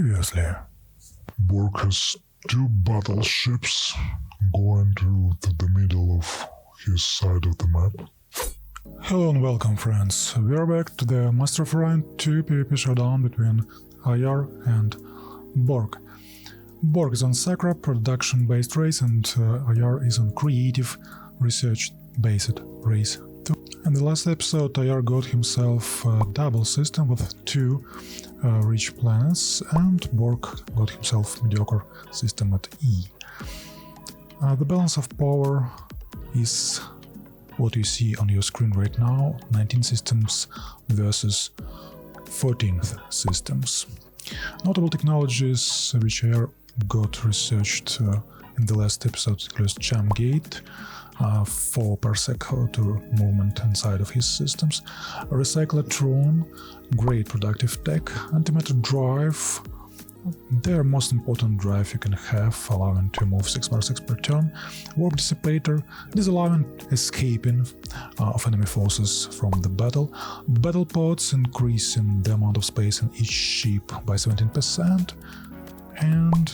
Previously, Bork has two battleships going to the middle of his side of the map. hello and welcome friends, we are back to the Master of Orion 2 PvP showdown between IR and Bork. Bork is on Sakra production-based race and IR is on creative research-based race too. In the last episode IR got himself a double system with two rich planets, and Bork got himself mediocre system at E. The balance of power is what you see on your screen right now, 19 systems versus 14 systems. Notable technologies which are got researched in the last episode includes jam gate, 4 per sec to movement inside of his systems, a recyclotron, great productive tech, antimatter drive, their most important drive you can have, allowing to move 6x6 per turn, warp dissipator, disallowing escaping of enemy forces from the battle, battle pods increasing the amount of space in each ship by 17%, and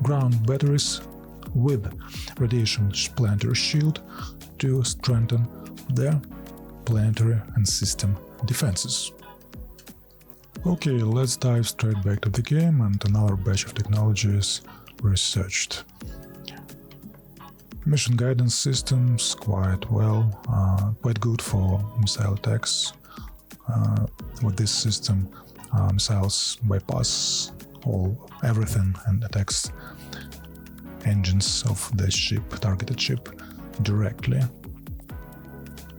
ground batteries with radiation planetary shield to strengthen their planetary and system defenses. Okay, let's dive straight back to the game and another batch of technologies researched. Mission guidance systems quite well, quite good for missile attacks. With this system, missiles bypass everything and attacks engines of the ship, targeted ship, directly.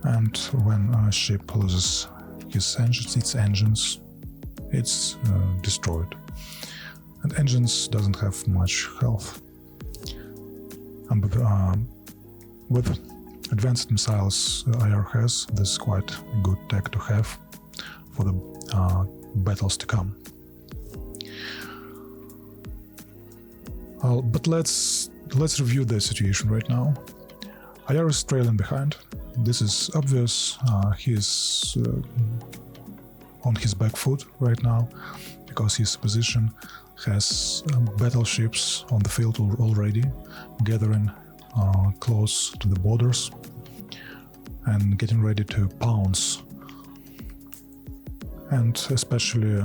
And when a ship loses its engines, it's destroyed. And engines doesn't have much health. And with advanced missiles IR has, this is quite a good tech to have for the battles to come. But let's review the situation right now. IR is trailing behind. This is obvious. He is on his back foot right now because his position has battleships on the field already, gathering close to the borders and getting ready to pounce. And especially,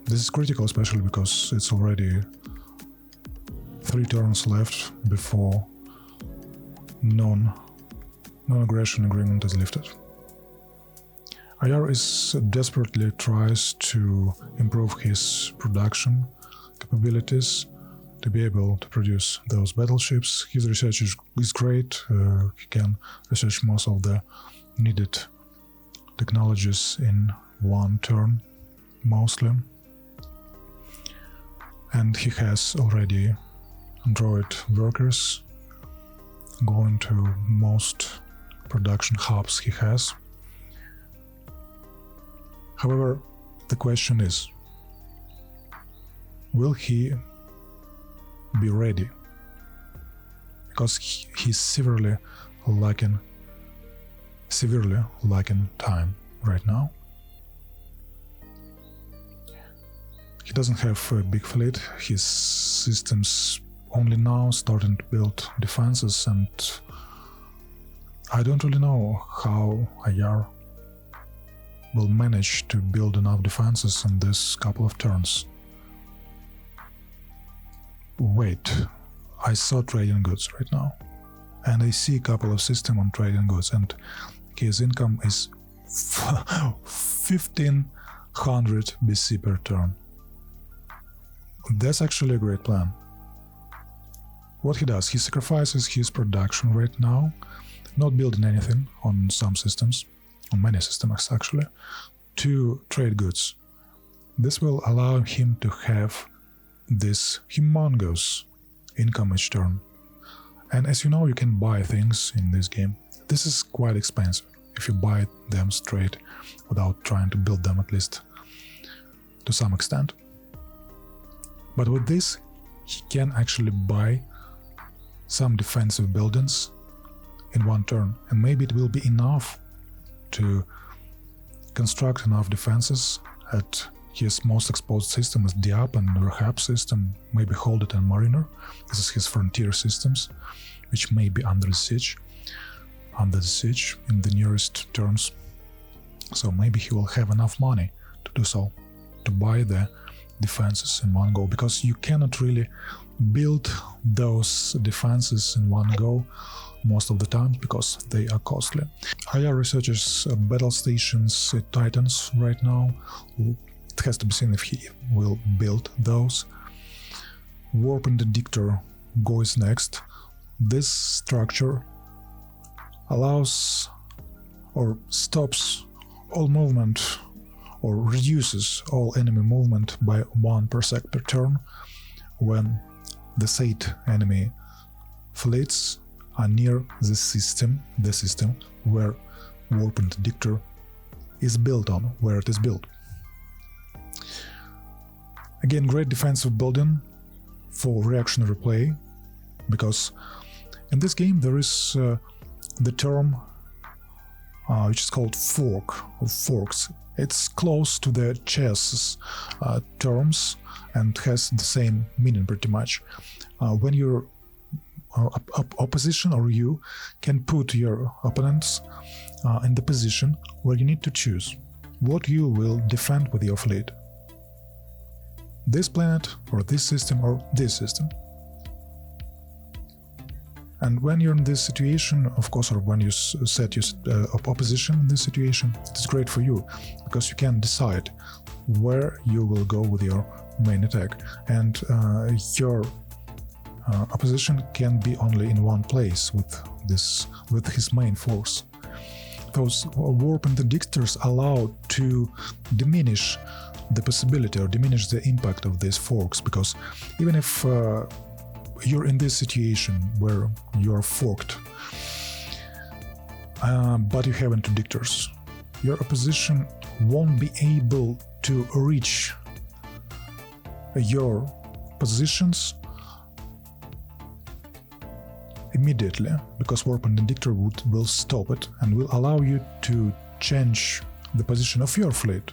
this is critical especially because it's already 3 turns left before non-aggression agreement is lifted. IR is desperately tries to improve his production capabilities to be able to produce those battleships. His research is great, he can research most of the needed technologies in one turn, mostly. And he has already Android workers going to most production hubs he has. However, the question is, will he be ready? Because he's severely lacking time right now. He doesn't have a big fleet, his systems only now starting to build defenses, and I don't really know how IR will manage to build enough defenses in this couple of turns. Wait, I saw trading goods right now, and I see a couple of systems on trading goods, and his income is 1500 BC per turn. That's actually a great plan. What he does, he sacrifices his production right now, not building anything on some systems, on many systems actually, to trade goods. This will allow him to have this humongous income each turn. And as you know, you can buy things in this game. This is quite expensive if you buy them straight without trying to build them, at least to some extent. But with this, he can actually buy some defensive buildings in one turn, and maybe it will be enough to construct enough defenses at his most exposed system is Diab and Rahab system, maybe Hold It and Mariner. This is his frontier systems, which may be under siege in the nearest terms. So maybe he will have enough money to do so, to buy the defenses in one go, because you cannot really build those defenses in one go most of the time because they are costly. IR researches battle stations at Titans right now. It has to be seen if he will build those. Warp Interdictor goes next. This structure allows or stops all movement or reduces all enemy movement by 1 per sec per turn when the said enemy fleets are near the system where Warp Interdictor is built on, where it is built. Again, great defensive building for reactionary play, because in this game there is the term which is called fork, or forks. It's close to the chess terms and has the same meaning pretty much. When your opposition or you can put your opponents in the position where you need to choose what you will defend with your fleet. This planet or this system or this system. And when you're in this situation, of course, or when you set your opposition in this situation, it's great for you because you can decide where you will go with your main attack, and your opposition can be only in one place with his main force. Those Warp Interdictors allow to diminish the possibility or diminish the impact of these forks, because even if you're in this situation where you're forked, but you have interdictors, your opposition won't be able to reach your positions immediately, because Warp Interdictor will stop it and will allow you to change the position of your fleet.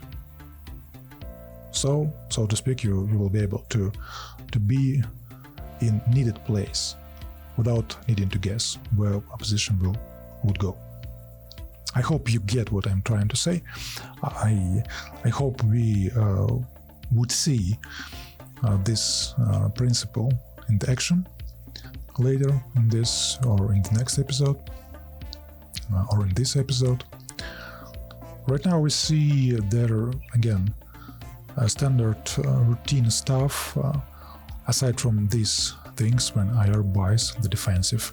So to speak, you will be able to be in needed place without needing to guess where opposition would go. I hope you get what I'm trying to say. I hope we would see this principle in the action later in this or in the next episode or in this episode. Right now we see there again standard routine stuff. Aside from these things, when IR buys the defensive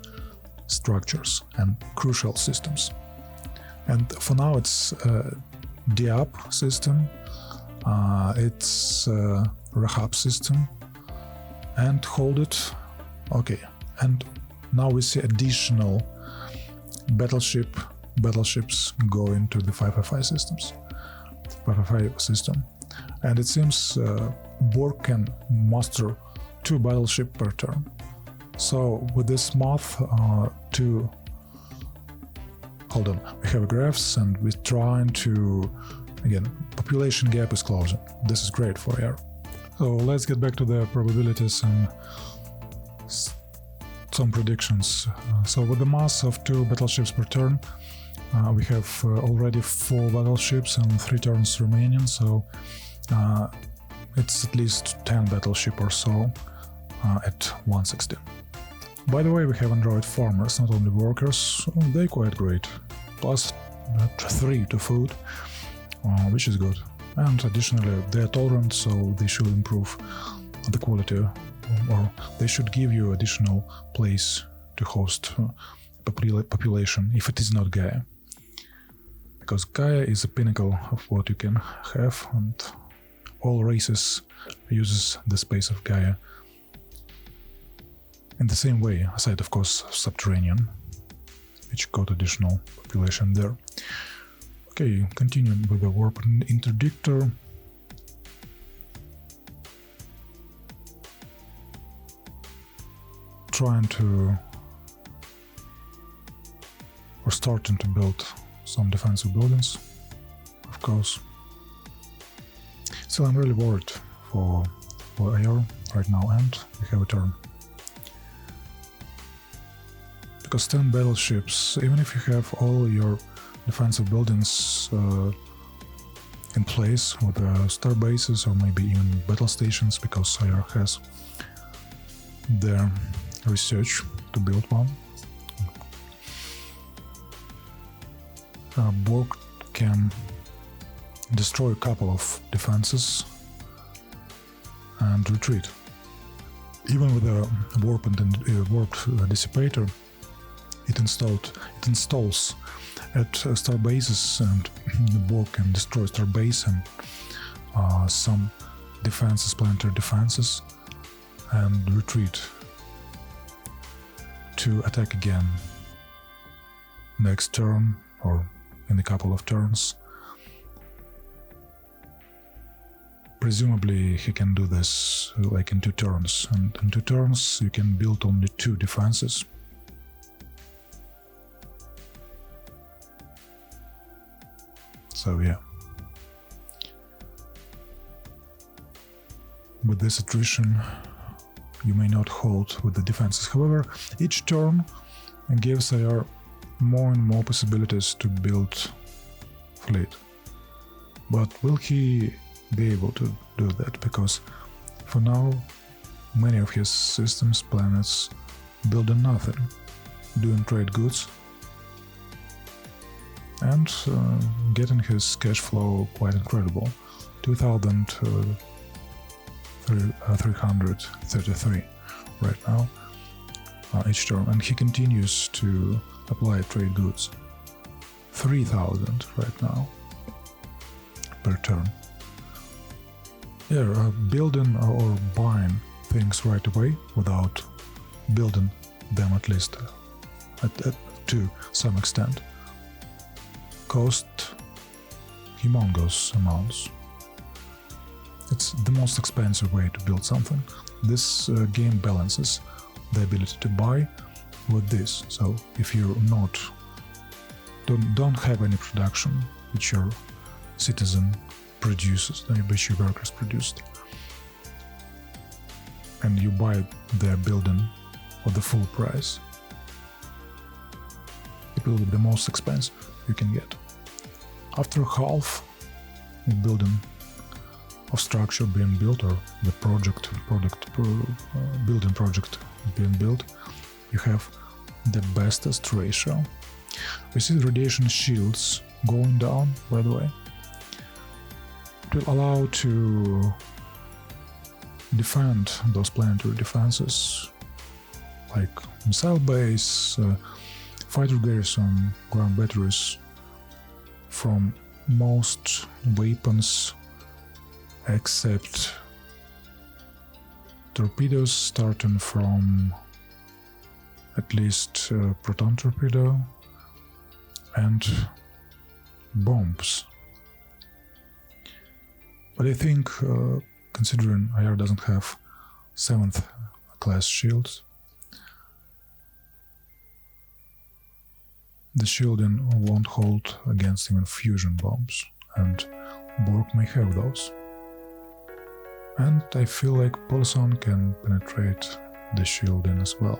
structures and crucial systems. And for now it's Diab system, it's Rahab system, and Hold It. Okay, and now we see additional battleships go into the 555 systems. 555 system. And it seems Bork can muster 2 battleships per turn. So with this math, hold on, we have graphs and we're trying to, again, population gap is closing. This is great for air. So let's get back to the probabilities and some predictions. So with the mass of 2 battleships per turn, we have already 4 battleships and 3 turns remaining, so it's at least 10 battleship or so at 160. By the way, we have Android farmers, not only workers, they're quite great. Plus 3 to food, which is good. And additionally, they're tolerant, so they should improve the quality, or they should give you additional place to host population if it is not Gaia. Because Gaia is the pinnacle of what you can have, and all races uses the space of Gaia in the same way, aside of course Subterranean, which got additional population there. Okay, continuing with the Warp Interdictor. Starting to build some defensive buildings, of course. It's Still, I'm really worried for AR right now, and we have a turn. Because 10 battleships, even if you have all your defensive buildings in place with star bases or maybe even battle stations, because AR has their research to build one, Bork can destroy a couple of defenses and retreat. Even with a warped dissipator, it installs at star bases, and the Bork can destroy star base and some defenses, planetary defenses, and retreat to attack again next turn or in a couple of turns. Presumably he can do this like in 2 turns, and in 2 turns you can build only 2 defenses. So yeah. With this attrition you may not hold with the defenses. However, each turn gives AR more and more possibilities to build fleet. But will he be able to do that? Because for now many of his systems, planets, build on nothing, doing trade goods and getting his cash flow quite incredible. 2,333 right now each turn, and he continues to apply trade goods. 3,000 right now per turn. Yeah, building or buying things right away without building them at least to some extent cost humongous amounts. It's the most expensive way to build something. This game balances the ability to buy with this. So if you're don't have any production which your citizen produces, which your workers produced, and you buy their building for the full price, it will be the most expensive you can get. After half the building of structure being built, or the building project being built, you have the bestest ratio. We see the radiation shields going down, by the way. It will allow to defend those planetary defenses like missile base, fighter garrison, ground batteries from most weapons except torpedoes, starting from at least proton torpedo and bombs. But I think, considering IR doesn't have 7th class shields, the shielding won't hold against even fusion bombs, and Bork may have those. And I feel like Polson can penetrate the shielding as well.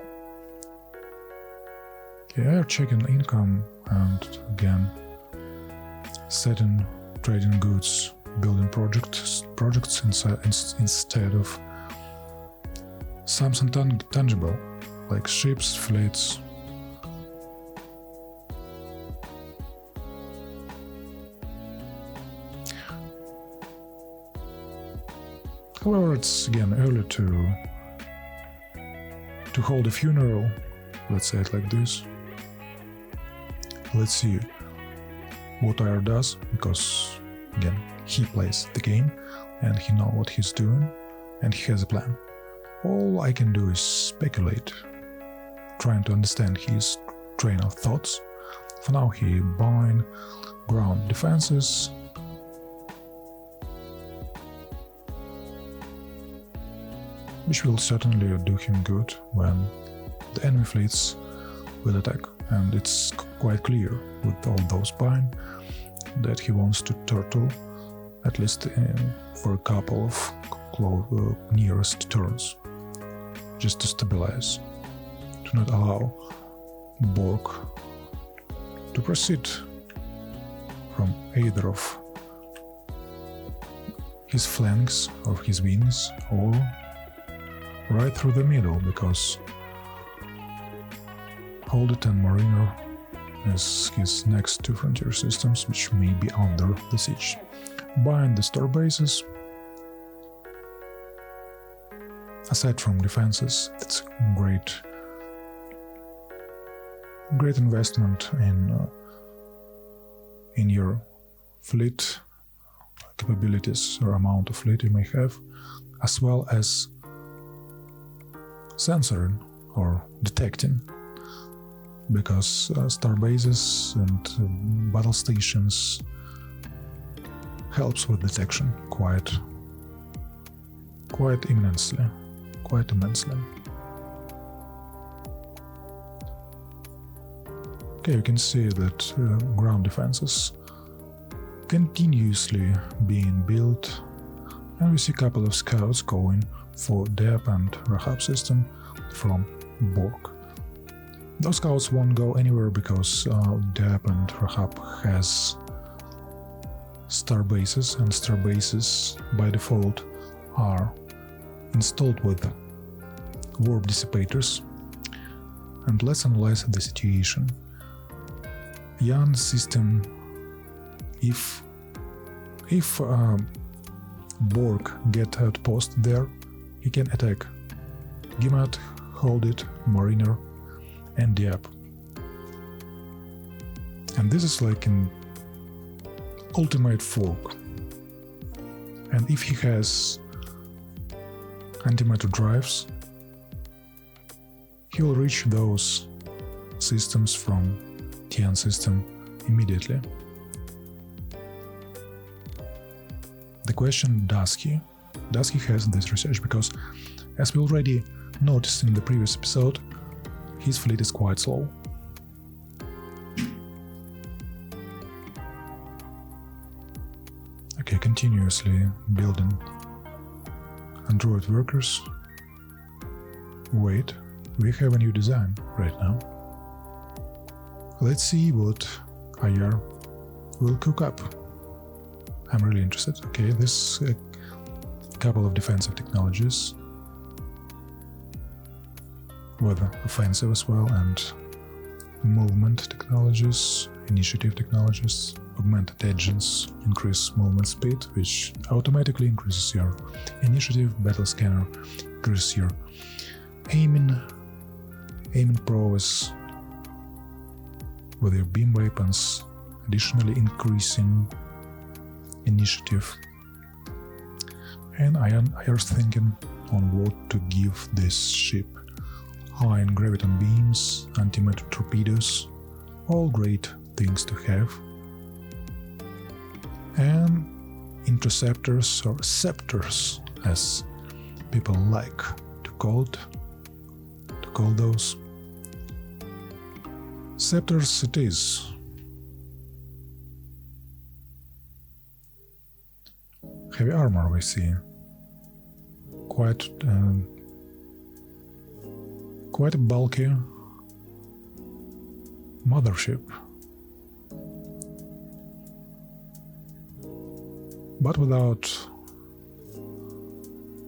Okay, I am checking income and again setting trading goods, building projects instead of something tangible like ships, fleets. However, it's again early to hold a funeral, let's say it like this. Let's see what IR does, because again he plays the game and he knows what he's doing and he has a plan. All I can do is speculate, trying to understand his train of thoughts. For now he buying ground defenses, which will certainly do him good when the enemy fleets will attack. And it's quite clear with all those buying that he wants to turtle at least for a couple of nearest turns, just to stabilize, to not allow Bork to proceed from either of his flanks or his wings or right through the middle, because Hold It and Mariner as his next two frontier systems, which may be under the siege. Bind the star bases. Aside from defenses, it's great investment in your fleet capabilities or amount of fleet you may have, as well as censoring or detecting, because star bases and battle stations helps with detection quite immensely. Okay, you can see that ground defenses continuously being built, and we see a couple of scouts going for Dep and Rahab system from Bork. Those scouts won't go anywhere because Dep and Rahab has star bases, and star bases by default are installed with warp dissipators, and less the situation. Yan system, if Bork get outpost there, he can attack Gimat, Hold It, Mariner, and Dieppe. And this is like an ultimate fork. And if he has antimatter drives, he will reach those systems from Tian system immediately. The question, does he? Does he has this research? Because as we already noticed in the previous episode, his fleet is quite slow. Okay, continuously building Android workers. Wait, we have a new design right now. Let's see what IR will cook up. I'm really interested. Okay, this couple of defensive technologies with offensive as well, and movement technologies, initiative technologies, augmented engines, increase movement speed, which automatically increases your initiative, battle scanner, increases your aiming prowess with your beam weapons, additionally increasing initiative. And I am thinking on what to give this ship. Iron graviton beams, antimatter torpedoes, all great things to have. And interceptors, or scepters as people like to call those. Scepters it is. Heavy armor we see. Quite a bulky mothership. But without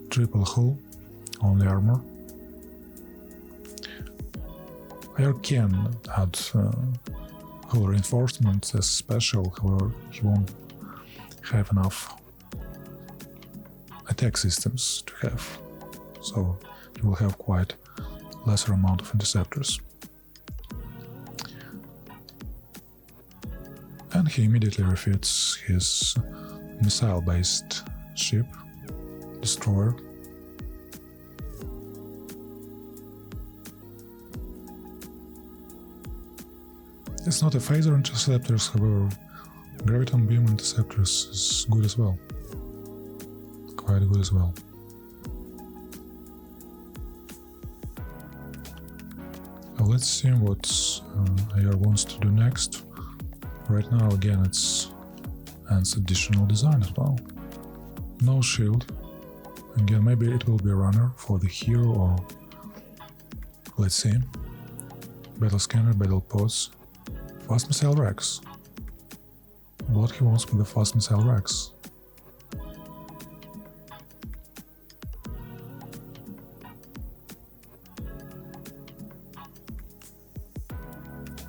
triple hull, only armor. Air can add hull reinforcements as special, however he won't have enough attack systems to have, so he will have quite lesser amount of interceptors. And he immediately refits his missile-based ship, destroyer. It's not a phaser interceptors, however, graviton beam interceptors is good as well. Quite good as well. Let's see what AR wants to do next. Right now, again, it's and additional design as well. No shield. Again, maybe it will be a runner for the hero, or let's see. Battle scanner, battle pods, fast missile racks. What he wants with the fast missile racks?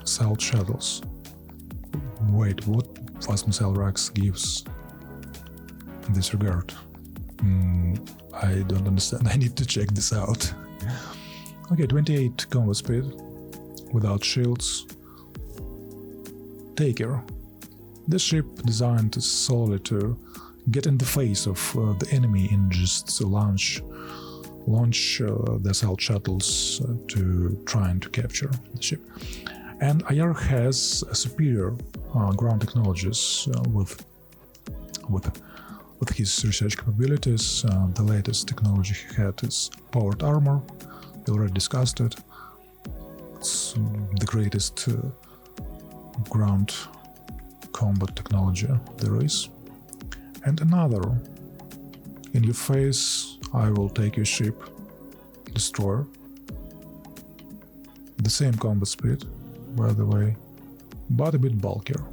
Assault shuttles. Wait, what fast missile racks gives in this regard? I don't understand. I need to check this out. Okay, 28 combat speed without shields. Taker. This ship designed solely to get in the face of the enemy and just launch the assault shuttles to trying to capture the ship. And IR has superior ground technologies with his research capabilities. The latest technology he had is powered armor. We already discussed it. It's the greatest ground combat technology there is. And another, in your face, I will take your ship, destroyer. The same combat speed, by the way, but a bit bulkier.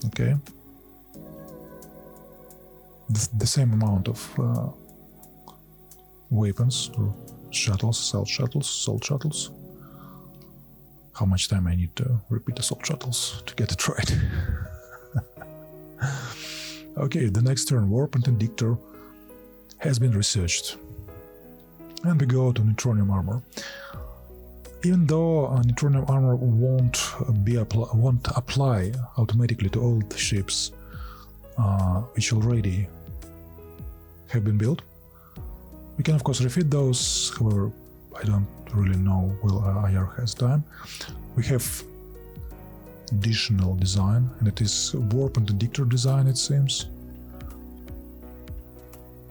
Okay. The same amount of weapons, or shuttles, assault shuttles. How much time I need to repeat assault shuttles to get it right? Okay, the next turn, Warp and Interdictor has been researched. And we go to Neutronium Armor. Even though Neutronium Armor won't apply automatically to all the ships which already have been built, we can of course refit those. However, I don't really know will IR has time. We have additional design, and it is Warp and Interdictor design, it seems.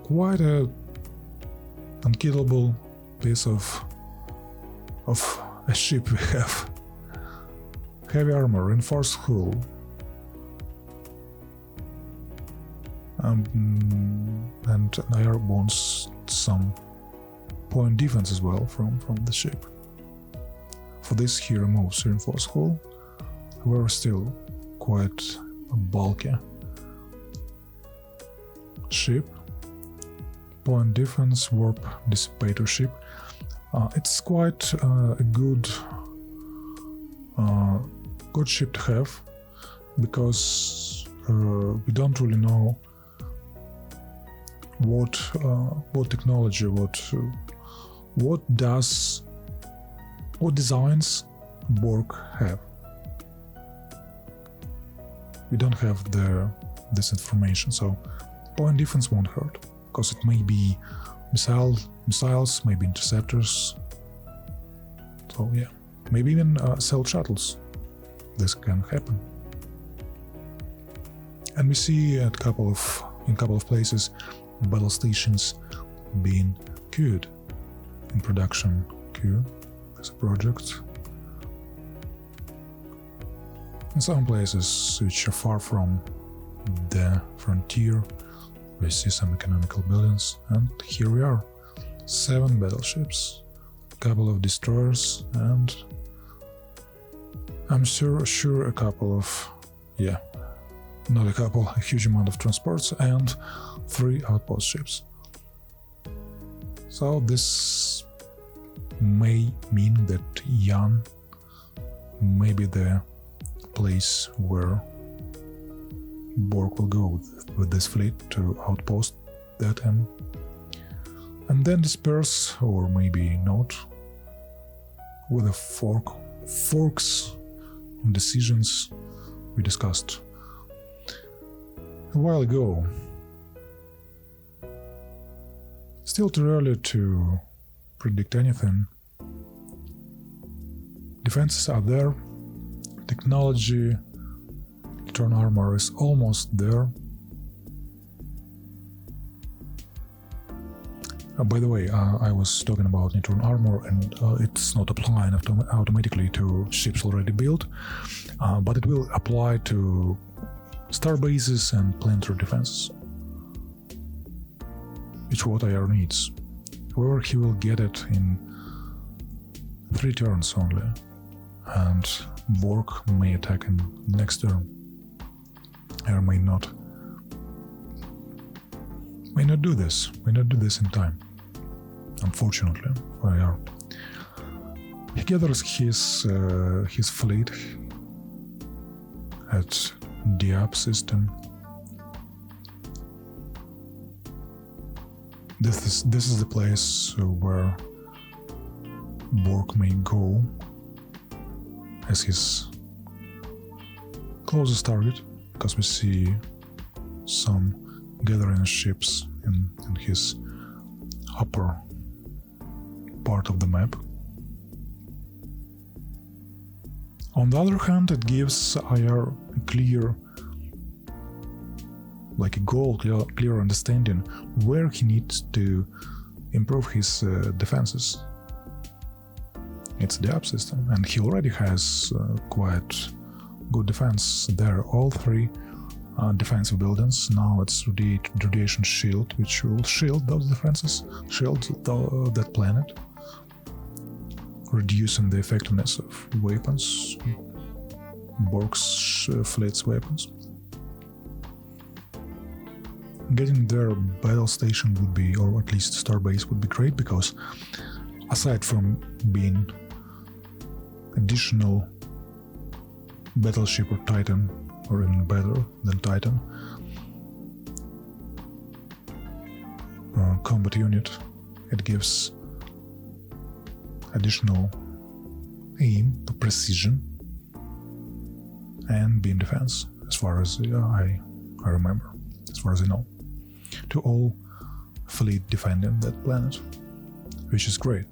Quite a unkillable piece of a ship we have. Heavy armor, reinforced hull. And IR wants some point defense as well from the ship. For this he removes reinforced hull, however still quite a bulky ship. Point defense, warp dissipator ship. It's quite a good ship to have, because we don't really know what technology, what designs Bork have. We don't have this information, so point defense won't hurt, because it may be missiles, maybe interceptors. So yeah, maybe even assault shuttles. This can happen. And we see in a couple of places battle stations being queued in production queue as a project. In some places which are far from the frontier, we see some economical buildings, and here we are. 7 battleships, a couple of destroyers, and I'm sure a couple of, not a couple, a huge amount of transports, and 3 outpost ships. So this may mean that Yan may be the place where Bork will go with this fleet to outpost that and then disperse, or maybe not, with the forks and decisions we discussed a while ago. Still too early to predict anything. Defenses are there, technology, return armor is almost there. By the way, I was talking about Neutron armor, and it's not applying automatically to ships already built, but it will apply to star bases and planetary defenses, which what IR needs. However, he will get it in 3 turns only, and Bork may attack in next turn. IR may not do this. May not do this in time, unfortunately for IR. He gathers his fleet at the up system. This is the place where Bork may go as his closest target, because we see some gathering ships in his upper part of the map. On the other hand, it gives IR a clear, like a goal, clear understanding where he needs to improve his defenses. It's the up system, and he already has quite good defense there. All 3 defensive buildings. Now it's radiation shield, which will shield those defenses, shield that planet, reducing the effectiveness of weapons, Bork's fleet's weapons. Getting their battle station would be, or at least starbase would be great, because aside from being additional battleship or Titan, or even better than Titan, combat unit, it gives additional aim, precision, and beam defense, as far as I remember, as far as I know, to all fleet defending that planet, which is great.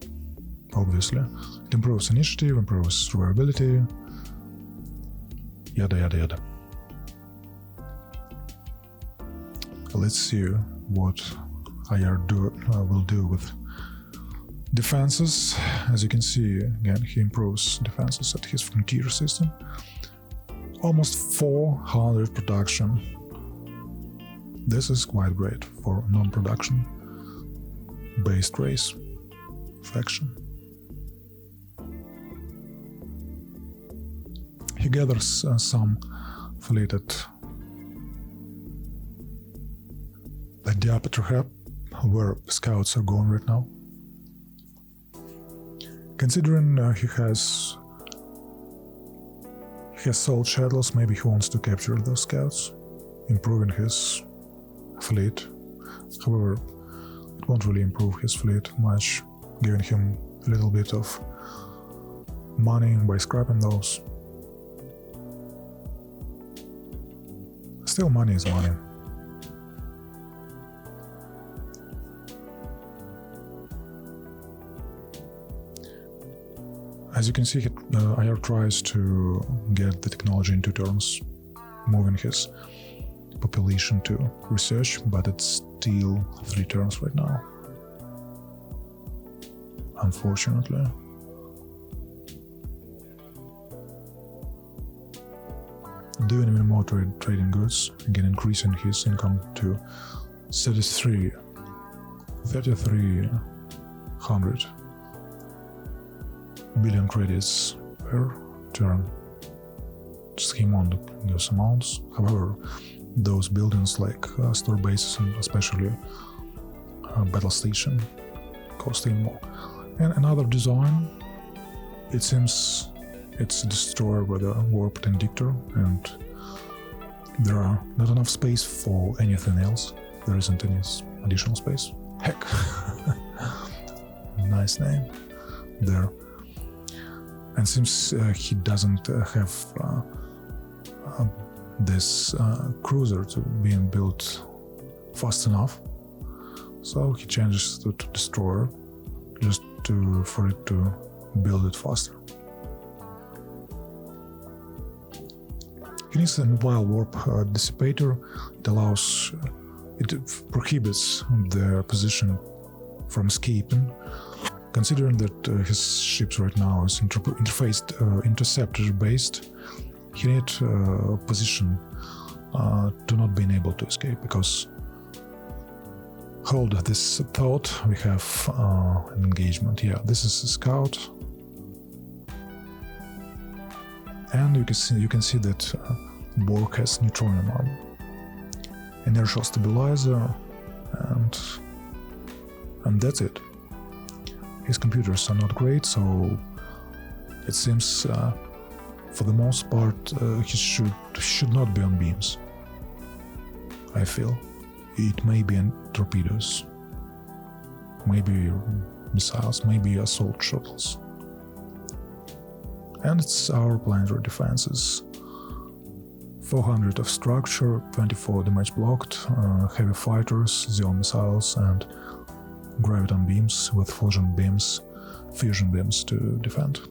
Obviously, it improves initiative, improves survivability, yada yada yada. Let's see what IR will do with defenses. As you can see, again, he improves defenses at his frontier system. Almost 400 production. This is quite great for non-production based race faction. He gathers some fleet at the diameter hub, where scouts are going right now. Considering he has sold shadows, maybe he wants to capture those scouts, improving his fleet. However, it won't really improve his fleet much, giving him a little bit of money by scrapping those. Still, money is money. As you can see, IR tries to get the technology in 2 turns, moving his population to research, but it's still 3 turns right now, unfortunately. Doing even more trading goods, again increasing his income to 3,300 billion credits per turn. Scheme on those amounts. However, those buildings like store bases and especially battle station cost even more. And another design, it seems it's a destroyer with a warped indictor, and there are not enough space for anything else. There isn't any additional space. Heck. Nice name there. And since he doesn't have this cruiser to being built fast enough, so he changes to destroyer just for it to build it faster. He needs a mobile warp dissipator. It prohibits the position from escaping. Considering that his ships right now is interceptor based, he needs position to not being able to escape, because hold this thought, we have an engagement. Yeah, this is a scout, and you can see that Bork has neutronium armor, inertial stabilizer, and that's it. His computers are not great, so it seems for the most part he should not be on beams. I feel it may be in torpedoes, maybe missiles, maybe assault shuttles. And it's our planetary defenses. 400 of structure, 24 damage blocked, heavy fighters, 0 missiles, and graviton beams with fusion beams to defend.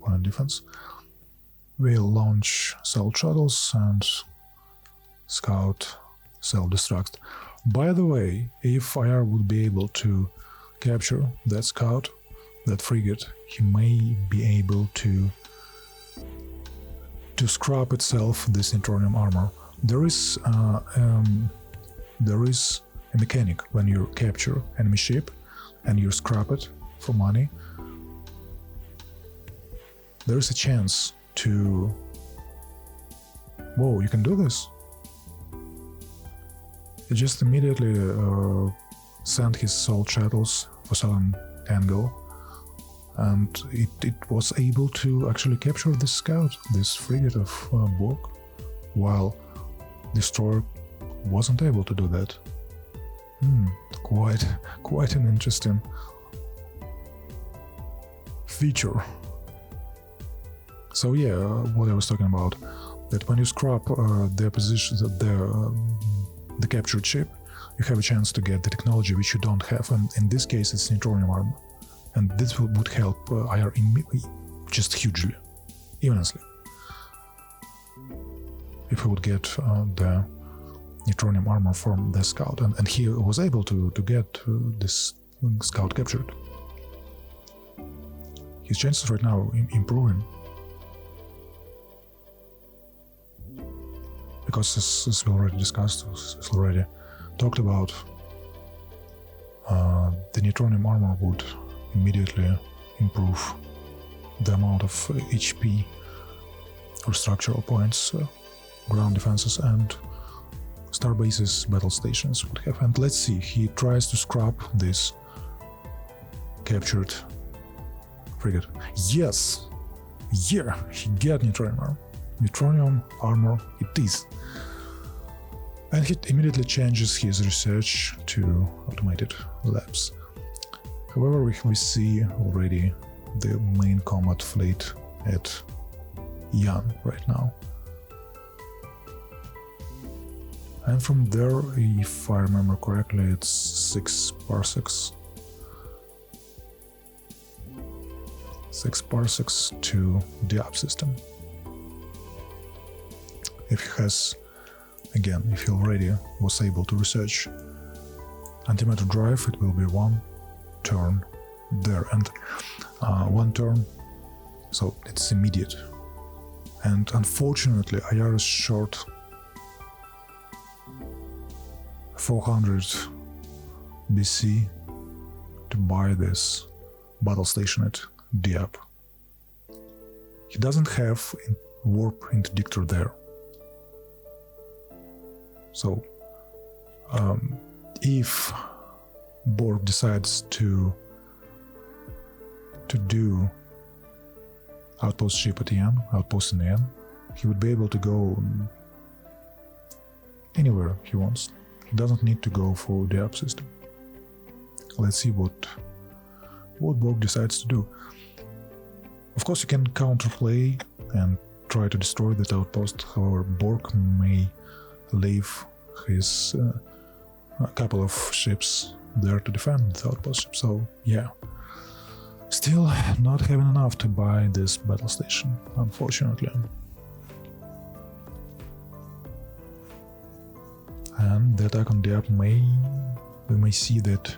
One defense. We'll launch assault shuttles and scout self-destruct. By the way, if IR would be able to capture that scout, that frigate, he may be able to scrap itself this neutronium armor. There is a mechanic when you capture enemy ship and you scrap it for money. There is a chance to... Whoa, you can do this? He just immediately sent his assault shuttles for certain angle, and it was able to actually capture this scout, this frigate of Bork, while destroyer wasn't able to do that. Quite an interesting feature. So yeah, what I was talking about, that when you scrap their position, the captured ship, you have a chance to get the technology which you don't have, and in this case it's neutronium armor, and this would help IR just hugely, immensely, if he would get the neutronium armor from the scout, and he was able to get this scout captured. His chances right now improving, because as we already discussed, as we already talked about, the neutronium armor would immediately improve the amount of HP or structural points ground defenses and star bases battle stations would have. And let's see, he tries to scrap this captured frigate. Yes! Yeah, he get neutronium armor. Neutronium armor it is. And he immediately changes his research to automated labs. However, we see already the main combat fleet at Yan right now. And from there, if I remember correctly, it's 6 parsecs. 6 parsecs to the app system. If he has, again, if he already was able to research antimatter drive, it will be 1 turn there, and 1 turn, so it's immediate. And unfortunately, IR is short 400 BC to buy this battle station at Diab. He doesn't have warp interdictor there. So, if Bork decides to do outpost ship at Yan, outpost in Yan, he would be able to go anywhere he wants. He doesn't need to go for the app system. Let's see what Bork decides to do. Of course, you can counterplay and try to destroy that outpost. However, Bork may leave his couple of ships there to defend the outpost ship. So yeah, still not having enough to buy this battle station, unfortunately. And the attack on the app we may see that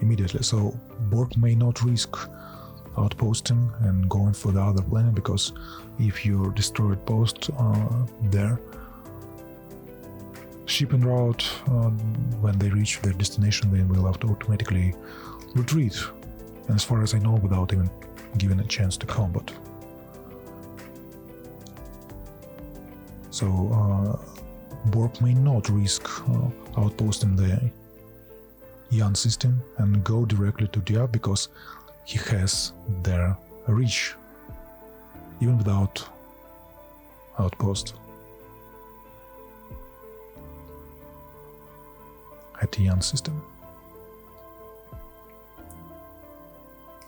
immediately. So Bork may not risk outposting and going for the other planet, because if you destroy post there, ship en route, when they reach their destination, they will have to automatically retreat, and as far as I know, without even given a chance to combat. So Bork may not risk outposting the Yan system and go directly to Dia, because he has their reach, even without outpost at the Yan system.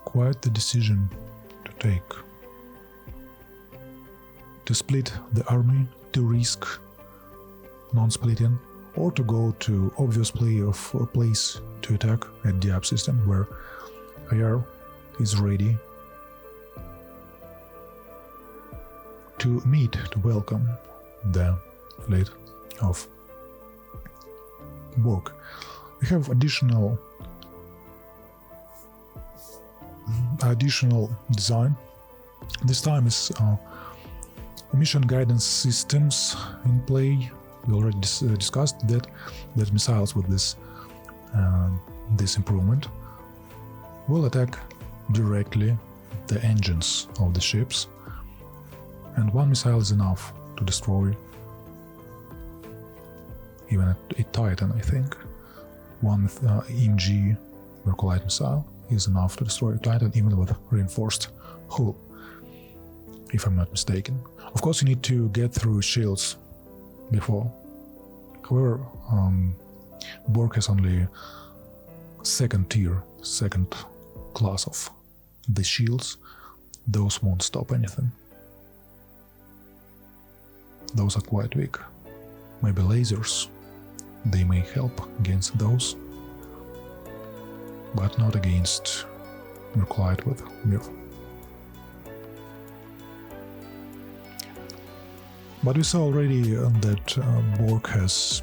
Quite the decision to take. To split the army, to risk non-splitting, or to go to obvious place to attack at the app system, where IR is ready to meet, to welcome the fleet of Bork. We have additional design. This time is mission guidance systems in play. We already discussed that missiles with this improvement will attack directly the engines of the ships, and one missile is enough to destroy even a Titan, I think. One EMG Mercolite missile is enough to destroy a Titan, even with reinforced hull, if I'm not mistaken. Of course, you need to get through shields before. However, Bork has only second tier, second class of the shields. Those won't stop anything. Those are quite weak. Maybe lasers, they may help against those, but not against Mercolite with Mirror. But we saw already that Bork has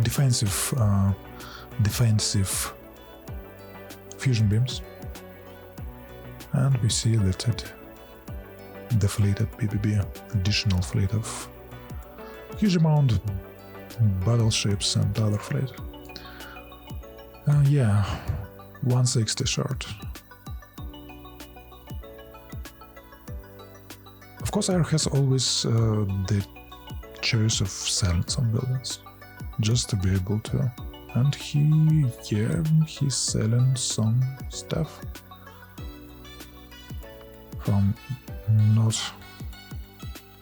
defensive fusion beams, and we see that at the fleet at PvP, additional fleet of huge amount of battleships and other fleet. Yeah, 160 short. Of course, Air has always the choice of silence on buildings, just to be able to. And he's selling some stuff from not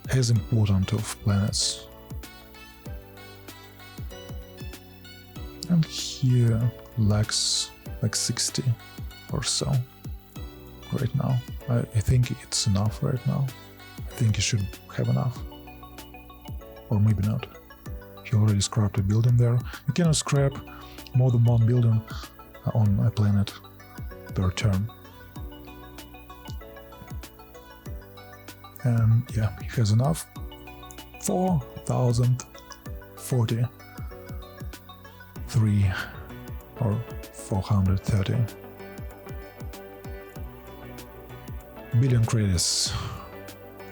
as important of planets. And he lacks like 60 or so right now. I think it's enough right now. I think he should have enough. Or maybe not. He already scrapped a building there. You cannot scrap more than one building on a planet per turn. And yeah, he has enough. 4,043 or 430 billion credits,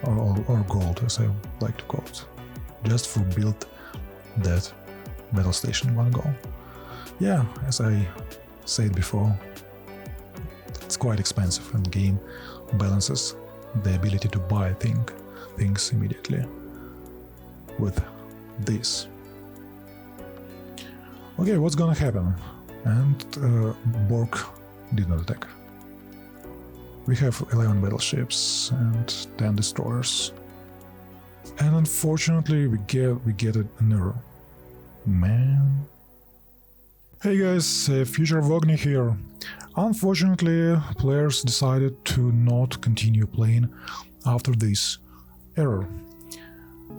or gold, as I like to call it, just for build that battle station one go. Yeah, as I said before, it's quite expensive, and game balances the ability to buy things immediately with this. Okay, what's gonna happen? And Bork did not attack. We have 11 battleships and 10 destroyers. And unfortunately we get an error. Man. Hey guys, Future Vogny here. Unfortunately, players decided to not continue playing after this error.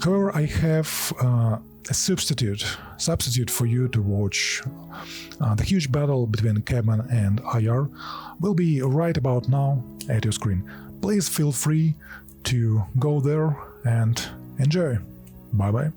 However, I have a substitute for you to watch. The huge battle between Cabman and IR will be right about now at your screen. Please feel free to go there and enjoy. Bye bye.